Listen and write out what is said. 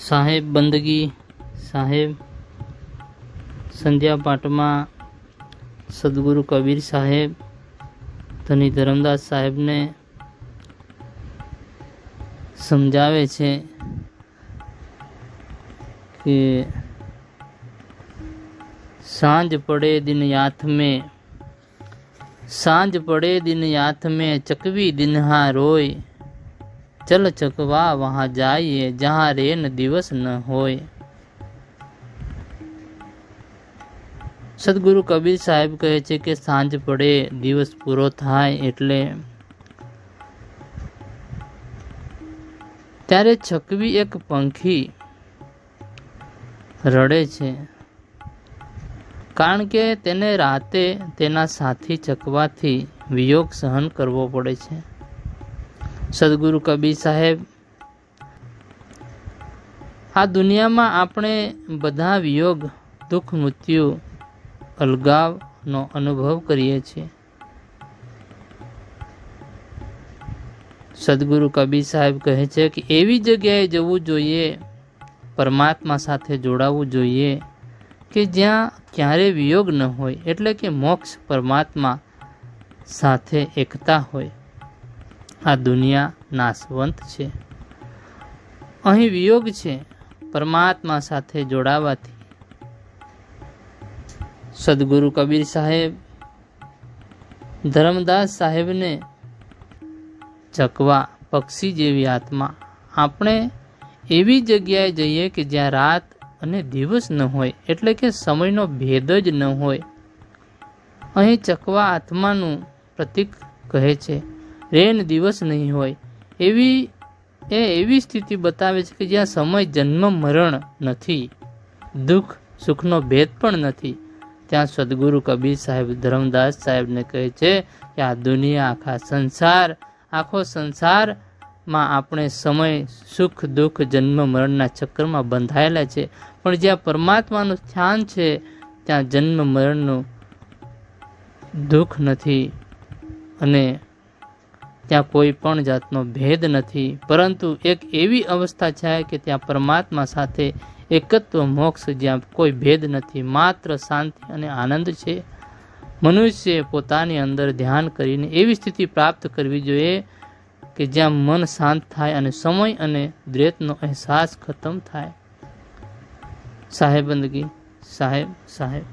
સાહેબ બંદગી સાહેબ સંધ્યા પાઠમાં સદગુરુ કબીર સાહેબ ધની ધરમદાસ સાહેબને સમજાવે છે કે સાંજ પડે દિન याथ में चकवी दिनहा रोय चल चकवा वहाँ जाइए जहाँ रेन दिवस न होय। સદગુરુ કબીર સાહેબ કહે છે કે સાંજ પડે દિવસ પૂરો થાય એટલે ત્યારે ચકવી એક પંખી રડે છે, કારણ કે તેને રાતે તેના સાથી ચકવાથી વિયોગ સહન કરવો પડે છે। સદગુરુ કબીર સાહેબ આ દુનિયામાં આપણે બધા વિયોગ, દુઃખ, મૃત્યુ, અલગાવનો અનુભવ કરીએ છીએ। સદગુરુ કબીર સાહેબ કહે છે કે એવી જગ્યાએ જવું જોઈએ, પરમાત્મા સાથે જોડાવું જોઈએ કે જ્યાં ક્યારે વિયોગ ન હોય, એટલે કે મોક્ષ, પરમાત્મા સાથે એકતા હોય। આ દુનિયા નાશવંત છે, અહીં વિયોગ છે, પરમાત્મા સાથે જોડાવાથી। સદગુરુ કબીર સાહેબ ધરમદાસ સાહેબને ચકવા પક્ષી જેવી આત્મા, આપણે એવી જગ્યાએ જઈએ કે જ્યાં રાત અને દિવસ ન હોય, એટલે કે સમયનો ભેદ જ ન હોય। અહીં ચકવા આત્માનું પ્રતીક કહે છે, રેન દિવસ નહીં હોય, એવી સ્થિતિ બતાવે છે કે જ્યાં સમય, જન્મ, મરણ નથી, દુઃખ સુખનો ભેદ પણ નથી। ત્યાં સદગુરુ કબીર સાહેબ ધરમદાસ સાહેબને કહે છે કે આ દુનિયા, આખો સંસારમાં આપણે સમય, સુખ, દુઃખ, જન્મ મરણના ચક્રમાં બંધાયેલા છે, પણ જ્યાં પરમાત્માનું સ્થાન છે ત્યાં જન્મ મરણનું દુઃખ નથી અને ત્યાં કોઈ પણ જાતનો ભેદ નથી, પરંતુ એક એવી અવસ્થા છે કે ત્યાં પરમાત્મા સાથે એકત્વ, મોક્ષ, જ્યાં કોઈ ભેદ નથી, માત્ર શાંતિ અને આનંદ છે। મનુષ્ય પોતાની અંદર ધ્યાન કરીને એવી સ્થિતિ પ્રાપ્ત કરવી જોઈએ કે જ્યાં મન શાંત થાય અને સમય અને દ્વૈતનો અહેસાસ ખતમ થાય। સાહેબ બંદગી સાહેબ